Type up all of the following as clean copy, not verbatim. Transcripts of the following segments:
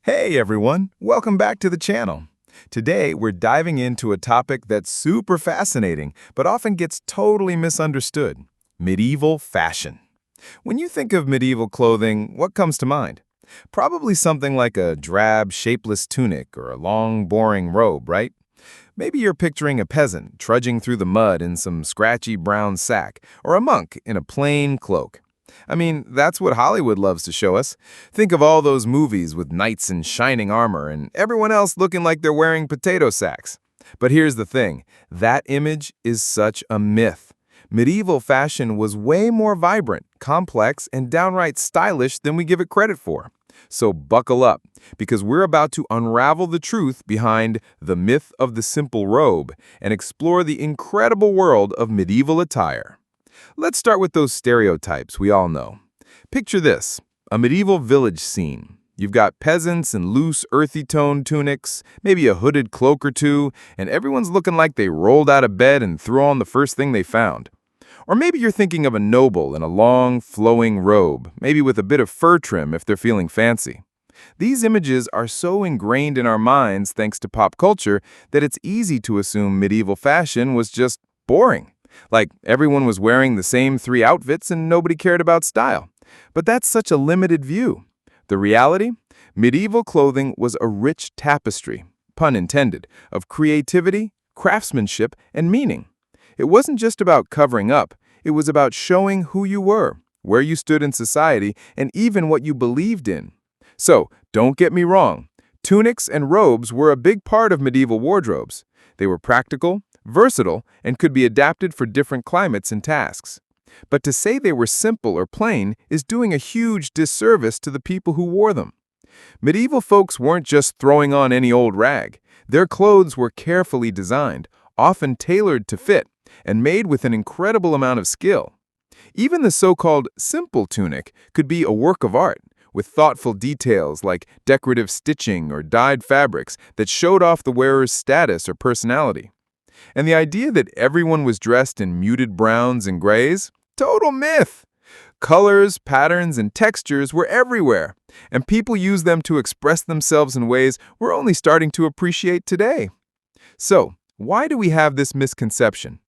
Hey everyone, welcome back to the channel. Today we're diving into a topic that's super fascinating, but often gets totally misunderstood: medieval fashion. When you think of medieval clothing, what comes to mind? Probably something like a drab, shapeless tunic or a long, boring robe, right? Maybe you're picturing a peasant trudging through the mud in some scratchy brown sack, or a monk in a plain cloak. I mean, that's what Hollywood loves to show us. Think of all those movies with knights in shining armor and everyone else looking like they're wearing potato sacks. But here's the thing, that image is such a myth. Medieval fashion was way more vibrant, complex, and downright stylish than we give it credit for. So buckle up, because we're about to unravel the truth behind the myth of the simple robe and explore the incredible world of medieval attire. Let's start with those stereotypes we all know. Picture this, a medieval village scene. You've got peasants in loose, earthy-toned tunics, maybe a hooded cloak or two, and everyone's looking like they rolled out of bed and threw on the first thing they found. Or maybe you're thinking of a noble in a long, flowing robe, maybe with a bit of fur trim if they're feeling fancy. These images are so ingrained in our minds thanks to pop culture that it's easy to assume medieval fashion was just boring. Like everyone was wearing the same three outfits and nobody cared about style. But that's such a limited view. The reality? Medieval clothing was a rich tapestry, pun intended, of creativity, craftsmanship, and meaning. It wasn't just about covering up, it was about showing who you were, where you stood in society, and even what you believed in. So, don't get me wrong, tunics and robes were a big part of medieval wardrobes. They were practical, versatile, and could be adapted for different climates and tasks. But to say they were simple or plain is doing a huge disservice to the people who wore them. Medieval folks weren't just throwing on any old rag. Their clothes were carefully designed, often tailored to fit, and made with an incredible amount of skill. Even the so-called simple tunic could be a work of art, with thoughtful details like decorative stitching or dyed fabrics that showed off the wearer's status or personality. And the idea that everyone was dressed in muted browns and grays? Total myth! Colors, patterns, and textures were everywhere, and people used them to express themselves in ways we're only starting to appreciate today. So, why do we have this misconception?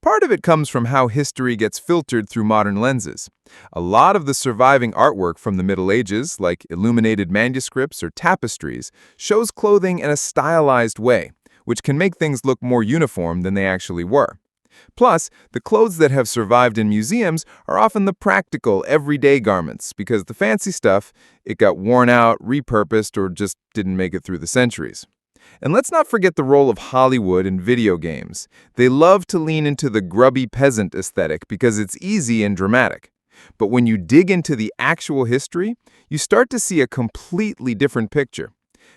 Part of it comes from how history gets filtered through modern lenses. A lot of the surviving artwork from the Middle Ages, like illuminated manuscripts or tapestries, shows clothing in a stylized way, which can make things look more uniform than they actually were. Plus, the clothes that have survived in museums are often the practical, everyday garments, because the fancy stuff, it got worn out, repurposed, or just didn't make it through the centuries. And let's not forget the role of Hollywood in video games. They love to lean into the grubby peasant aesthetic because it's easy and dramatic. But when you dig into the actual history, you start to see a completely different picture.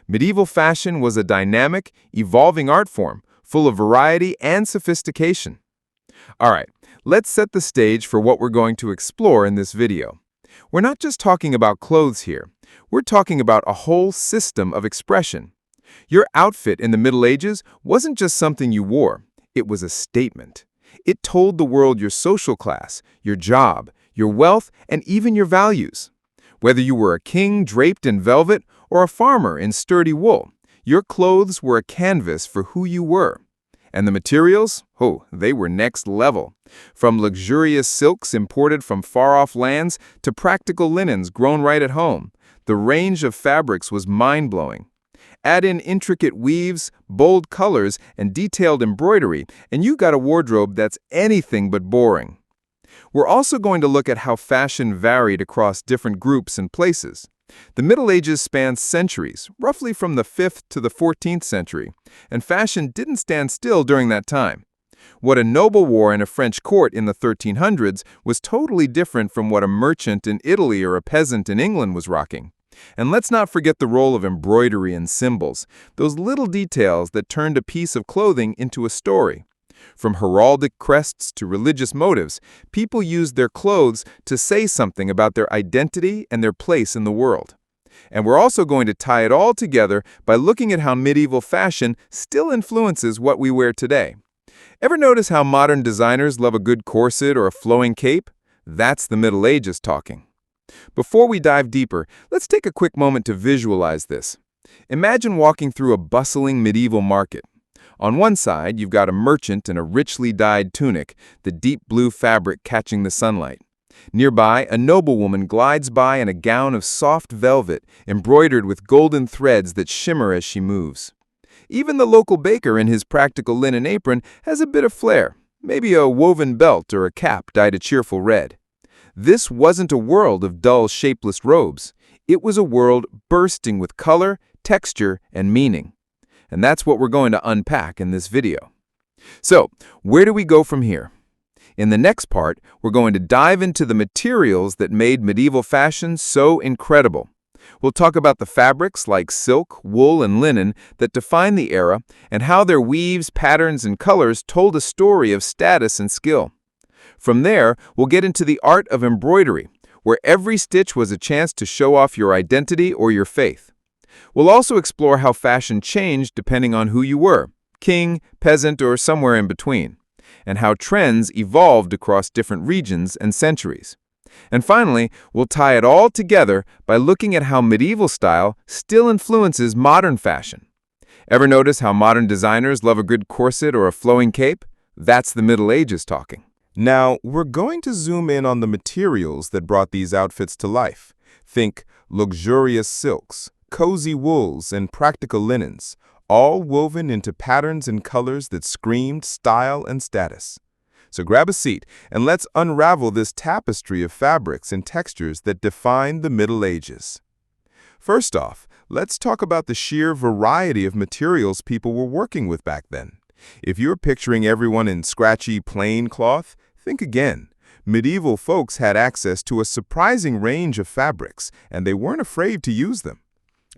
Medieval fashion was a dynamic, evolving art form, full of variety and sophistication. All right, let's set the stage for what we're going to explore in this video. We're not just talking about clothes here. We're talking about a whole system of expression. Your outfit in the Middle Ages wasn't just something you wore. It was a statement. It told the world your social class, your job, your wealth, and even your values. Whether you were a king draped in velvet or a farmer in sturdy wool, your clothes were a canvas for who you were. And the materials? Oh, they were next level. From luxurious silks imported from far-off lands to practical linens grown right at home, the range of fabrics was mind-blowing. Add in intricate weaves, bold colors, and detailed embroidery, and you got a wardrobe that's anything but boring. We're also going to look at how fashion varied across different groups and places. The Middle Ages spanned centuries, roughly from the 5th to the 14th century, and fashion didn't stand still during that time. What a noble wore in a French court in the 1300s was totally different from what a merchant in Italy or a peasant in England was rocking. And let's not forget the role of embroidery and symbols, those little details that turned a piece of clothing into a story. From heraldic crests to religious motives, people used their clothes to say something about their identity and their place in the world. And we're also going to tie it all together by looking at how medieval fashion still influences what we wear today. Ever notice how modern designers love a good corset or a flowing cape? That's the Middle Ages talking. Before we dive deeper, let's take a quick moment to visualize this. Imagine walking through a bustling medieval market. On one side, you've got a merchant in a richly dyed tunic, the deep blue fabric catching the sunlight. Nearby, a noblewoman glides by in a gown of soft velvet, embroidered with golden threads that shimmer as she moves. Even the local baker in his practical linen apron has a bit of flair, maybe a woven belt or a cap dyed a cheerful red. This wasn't a world of dull, shapeless robes. It was a world bursting with color, texture, and meaning. And that's what we're going to unpack in this video. So, where do we go from here? In the next part, we're going to dive into the materials that made medieval fashion so incredible. We'll talk about the fabrics like silk, wool, and linen that define the era, and how their weaves, patterns, and colors told a story of status and skill. From there, we'll get into the art of embroidery, where every stitch was a chance to show off your identity or your faith. We'll also explore how fashion changed depending on who you were, king, peasant, or somewhere in between, and how trends evolved across different regions and centuries. And finally, we'll tie it all together by looking at how medieval style still influences modern fashion. Ever notice how modern designers love a good corset or a flowing cape? That's the Middle Ages talking. Now, we're going to zoom in on the materials that brought these outfits to life. Think luxurious silks, cozy wools, and practical linens, all woven into patterns and colors that screamed style and status. So grab a seat and let's unravel this tapestry of fabrics and textures that defined the Middle Ages. First off, let's talk about the sheer variety of materials people were working with back then. If you're picturing everyone in scratchy, plain cloth, think again. Medieval folks had access to a surprising range of fabrics, and they weren't afraid to use them.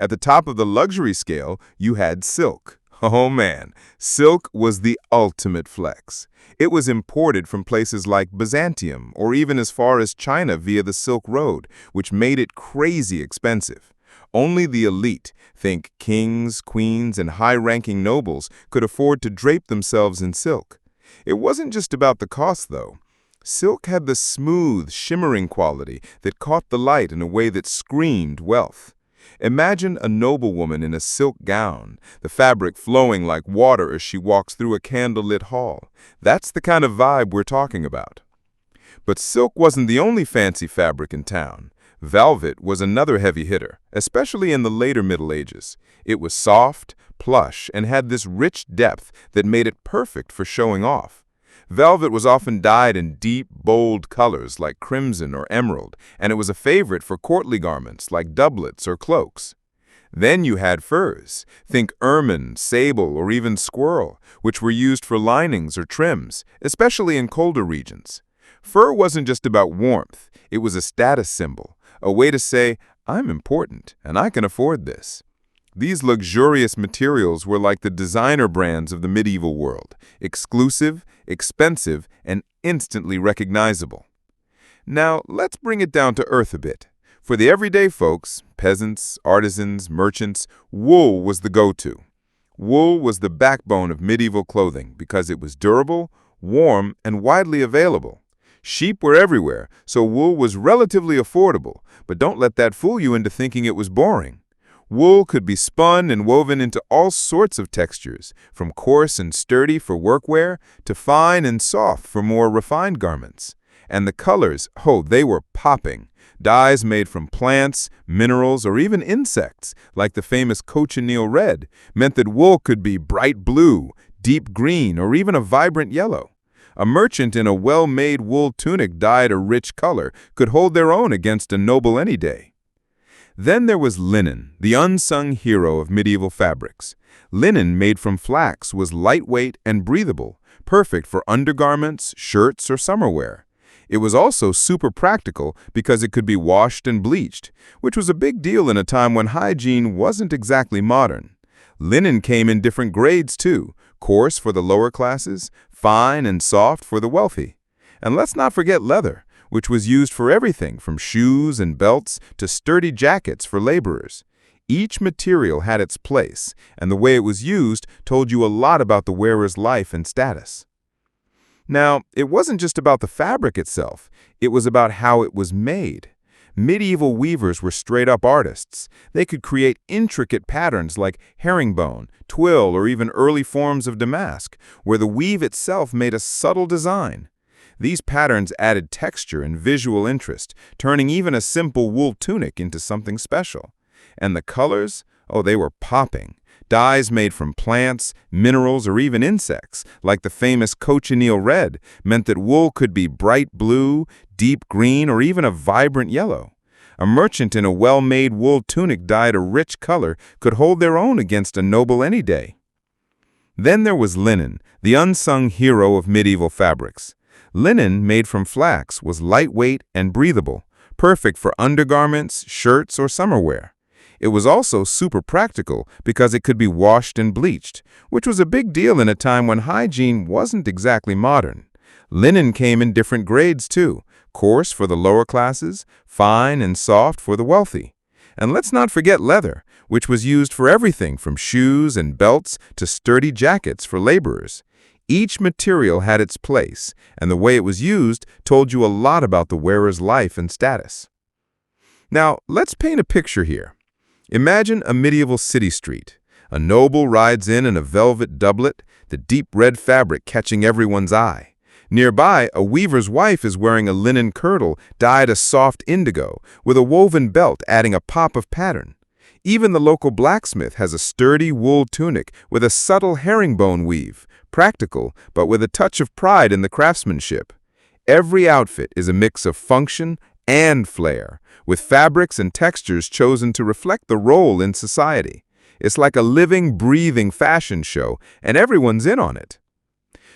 At the top of the luxury scale, you had silk. Oh man, silk was the ultimate flex. It was imported from places like Byzantium or even as far as China via the Silk Road, which made it crazy expensive. Only the elite, think kings, queens, and high-ranking nobles, could afford to drape themselves in silk. It wasn't just about the cost, though. Silk had the smooth, shimmering quality that caught the light in a way that screamed wealth. Imagine a noblewoman in a silk gown, the fabric flowing like water as she walks through a candlelit hall. That's the kind of vibe we're talking about. But silk wasn't the only fancy fabric in town. Velvet was another heavy hitter, especially in the later Middle Ages. It was soft, plush, and had this rich depth that made it perfect for showing off. Velvet was often dyed in deep, bold colors like crimson or emerald, and it was a favorite for courtly garments like doublets or cloaks. Then you had furs. Think ermine, sable, or even squirrel, which were used for linings or trims, especially in colder regions. Fur wasn't just about warmth. It was a status symbol, a way to say, I'm important, and I can afford this. These luxurious materials were like the designer brands of the medieval world, exclusive, expensive, and instantly recognizable. Now, let's bring it down to earth a bit. For the everyday folks, peasants, artisans, merchants, wool was the go-to. Wool was the backbone of medieval clothing because it was durable, warm, and widely available. Sheep were everywhere, so wool was relatively affordable, but don't let that fool you into thinking it was boring. Wool could be spun and woven into all sorts of textures, from coarse and sturdy for workwear to fine and soft for more refined garments. And the colors, they were popping. Dyes made from plants, minerals, or even insects, like the famous cochineal red, meant that wool could be bright blue, deep green, or even a vibrant yellow. A merchant in a well-made wool tunic dyed a rich color could hold their own against a noble any day. Then there was linen, the unsung hero of medieval fabrics. Linen made from flax was lightweight and breathable, perfect for undergarments, shirts, or summer wear. It was also super practical because it could be washed and bleached, which was a big deal in a time when hygiene wasn't exactly modern. Linen came in different grades too, coarse for the lower classes, fine and soft for the wealthy. And let's not forget leather, which was used for everything from shoes and belts to sturdy jackets for laborers. Each material had its place, and the way it was used told you a lot about the wearer's life and status. Now, it wasn't just about the fabric itself, it was about how it was made. Medieval weavers were straight-up artists. They could create intricate patterns like herringbone, twill, or even early forms of damask, where the weave itself made a subtle design. These patterns added texture and visual interest, turning even a simple wool tunic into something special. And the colors? Oh, they were popping. Dyes made from plants, minerals, or even insects, like the famous cochineal red, meant that wool could be bright blue, deep green, or even a vibrant yellow. A merchant in a well-made wool tunic dyed a rich color could hold their own against a noble any day. Then there was linen, the unsung hero of medieval fabrics. Linen, made from flax, was lightweight and breathable, perfect for undergarments, shirts, or summer wear. It was also super practical because it could be washed and bleached, which was a big deal in a time when hygiene wasn't exactly modern. Linen came in different grades too, coarse for the lower classes, fine and soft for the wealthy. And let's not forget leather, which was used for everything from shoes and belts to sturdy jackets for laborers. Each material had its place, and the way it was used told you a lot about the wearer's life and status. Now, let's paint a picture here. Imagine a medieval city street. A noble rides in a velvet doublet, the deep red fabric catching everyone's eye. Nearby, a weaver's wife is wearing a linen kirtle dyed a soft indigo, with a woven belt adding a pop of pattern. Even the local blacksmith has a sturdy wool tunic with a subtle herringbone weave, practical, but with a touch of pride in the craftsmanship. Every outfit is a mix of function and flair, with fabrics and textures chosen to reflect the role in society. It's like a living, breathing fashion show, and everyone's in on it.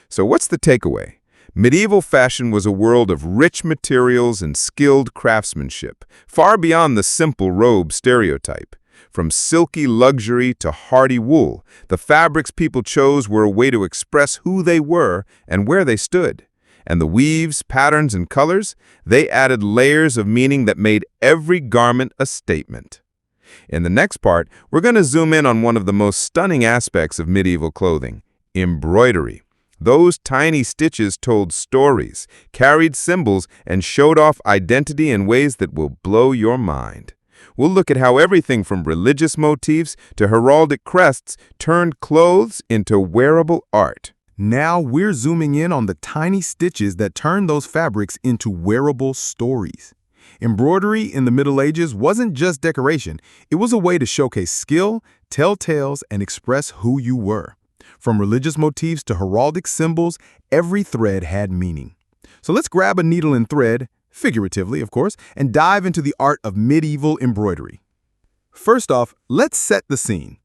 So what's the takeaway? Medieval fashion was a world of rich materials and skilled craftsmanship, far beyond the simple robe stereotype. From silky luxury to hardy wool, the fabrics people chose were a way to express who they were and where they stood. And the weaves, patterns, and colors, they added layers of meaning that made every garment a statement. In the next part, we're going to zoom in on one of the most stunning aspects of medieval clothing: embroidery. Those tiny stitches told stories, carried symbols, and showed off identity in ways that will blow your mind. We'll look at how everything from religious motifs to heraldic crests turned clothes into wearable art. Now we're zooming in on the tiny stitches that turn those fabrics into wearable stories. Embroidery in the Middle Ages wasn't just decoration. It was a way to showcase skill, tell tales, and express who you were. From religious motifs to heraldic symbols, every thread had meaning. So let's grab a needle and thread, figuratively of course, and dive into the art of medieval embroidery. First off, let's set the scene.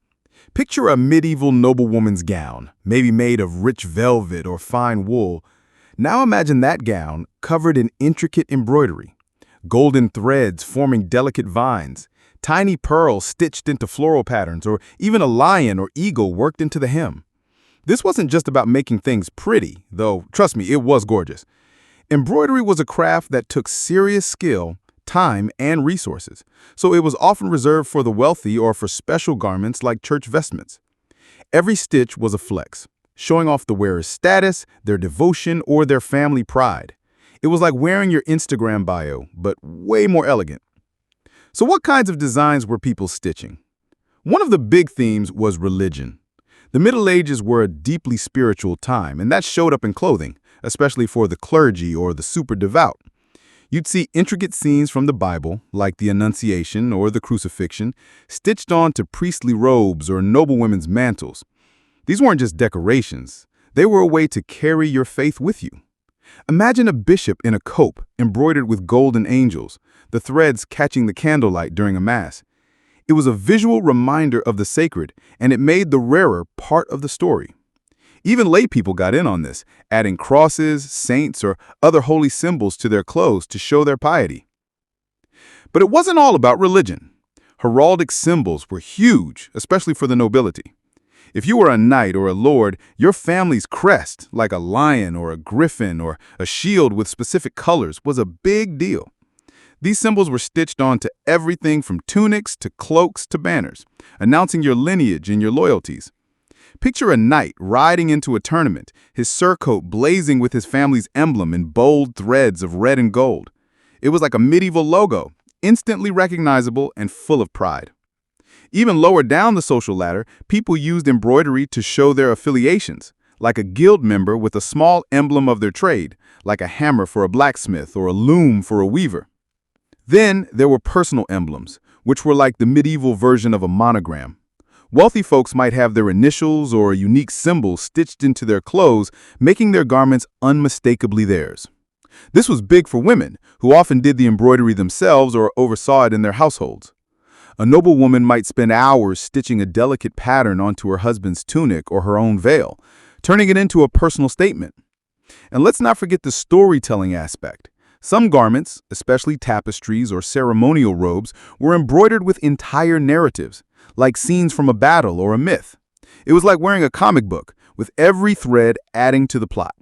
Picture a medieval noblewoman's gown, maybe made of rich velvet or fine wool. Now imagine that gown covered in intricate embroidery. Golden threads forming delicate vines, tiny pearls stitched into floral patterns, or even a lion or eagle worked into the hem. This wasn't just about making things pretty, though, trust me, it was gorgeous. Embroidery was a craft that took serious skill, time, and resources, so it was often reserved for the wealthy or for special garments like church vestments. Every stitch was a flex, showing off the wearer's status, their devotion, or their family pride. It was like wearing your Instagram bio, but way more elegant. So what kinds of designs were people stitching? One of the big themes was religion. The Middle Ages were a deeply spiritual time, and that showed up in clothing, especially for the clergy or the super devout. You'd see intricate scenes from the Bible, like the Annunciation or the Crucifixion, stitched onto priestly robes or noblewomen's mantles. These weren't just decorations. They were a way to carry your faith with you. Imagine a bishop in a cope embroidered with golden angels, the threads catching the candlelight during a mass. It was a visual reminder of the sacred, and it made the wearer part of the story. Even lay people got in on this, adding crosses, saints, or other holy symbols to their clothes to show their piety. But it wasn't all about religion. Heraldic symbols were huge, especially for the nobility. If you were a knight or a lord, your family's crest, like a lion or a griffin or a shield with specific colors, was a big deal. These symbols were stitched onto everything from tunics to cloaks to banners, announcing your lineage and your loyalties. Picture a knight riding into a tournament, his surcoat blazing with his family's emblem in bold threads of red and gold. It was like a medieval logo, instantly recognizable and full of pride. Even lower down the social ladder, people used embroidery to show their affiliations, like a guild member with a small emblem of their trade, like a hammer for a blacksmith or a loom for a weaver. Then there were personal emblems, which were like the medieval version of a monogram. Wealthy folks might have their initials or a unique symbol stitched into their clothes, making their garments unmistakably theirs. This was big for women, who often did the embroidery themselves or oversaw it in their households. A noblewoman might spend hours stitching a delicate pattern onto her husband's tunic or her own veil, turning it into a personal statement. And let's not forget the storytelling aspect. Some garments, especially tapestries or ceremonial robes, were embroidered with entire narratives, like scenes from a battle or a myth. It was like wearing a comic book, with every thread adding to the plot.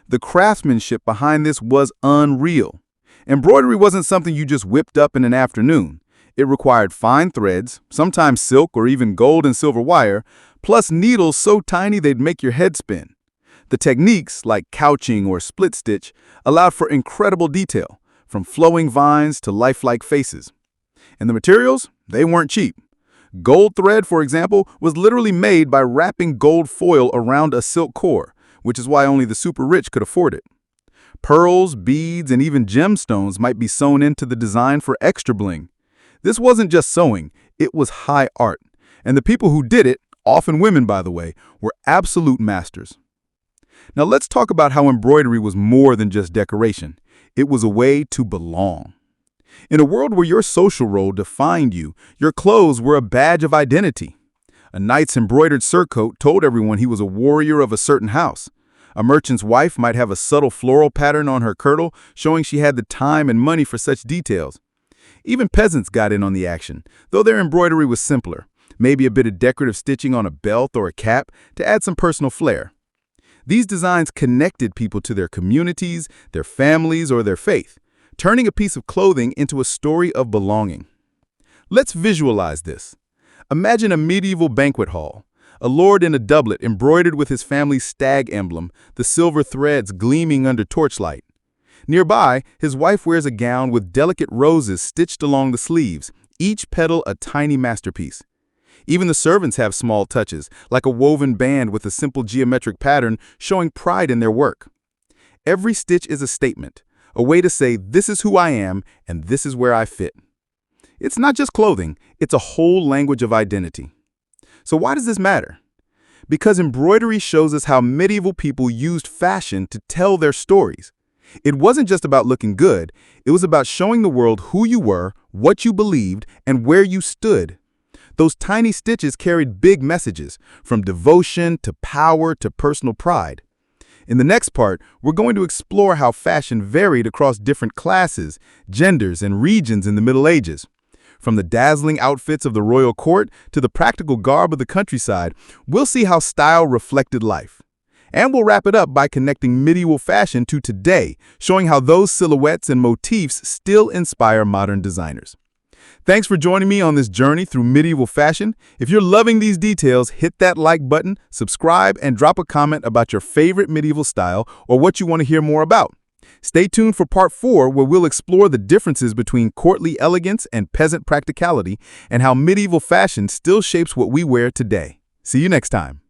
The craftsmanship behind this was unreal. Embroidery wasn't something you just whipped up in an afternoon. It required fine threads, sometimes silk or even gold and silver wire, plus needles so tiny they'd make your head spin. The techniques, like couching or split stitch, allowed for incredible detail, from flowing vines to lifelike faces. And the materials? They weren't cheap. Gold thread, for example, was literally made by wrapping gold foil around a silk core, which is why only the super rich could afford it. Pearls, beads, and even gemstones might be sewn into the design for extra bling. This wasn't just sewing, it was high art. And the people who did it, often women by the way, were absolute masters. Now let's talk about how embroidery was more than just decoration. It was a way to belong. In a world where your social role defined you, your clothes were a badge of identity. A knight's embroidered surcoat told everyone he was a warrior of a certain house. A merchant's wife might have a subtle floral pattern on her kirtle, showing she had the time and money for such details. Even peasants got in on the action, though their embroidery was simpler, maybe a bit of decorative stitching on a belt or a cap to add some personal flair. These designs connected people to their communities, their families, or their faith, turning a piece of clothing into a story of belonging. Let's visualize this. Imagine a medieval banquet hall, a lord in a doublet embroidered with his family's stag emblem, the silver threads gleaming under torchlight. Nearby, his wife wears a gown with delicate roses stitched along the sleeves, each petal a tiny masterpiece. Even the servants have small touches, like a woven band with a simple geometric pattern showing pride in their work. Every stitch is a statement, a way to say this is who I am and this is where I fit. It's not just clothing, it's a whole language of identity. So why does this matter? Because embroidery shows us how medieval people used fashion to tell their stories. It wasn't just about looking good, it was about showing the world who you were, what you believed, and where you stood. Those tiny stitches carried big messages, from devotion to power to personal pride. In the next part, we're going to explore how fashion varied across different classes, genders, and regions in the Middle Ages. From the dazzling outfits of the royal court to the practical garb of the countryside, we'll see how style reflected life. And we'll wrap it up by connecting medieval fashion to today, showing how those silhouettes and motifs still inspire modern designers. Thanks for joining me on this journey through medieval fashion. If you're loving these details, hit that like button, subscribe, and drop a comment about your favorite medieval style or what you want to hear more about. Stay tuned for part 4, where we'll explore the differences between courtly elegance and peasant practicality and how medieval fashion still shapes what we wear today. See you next time.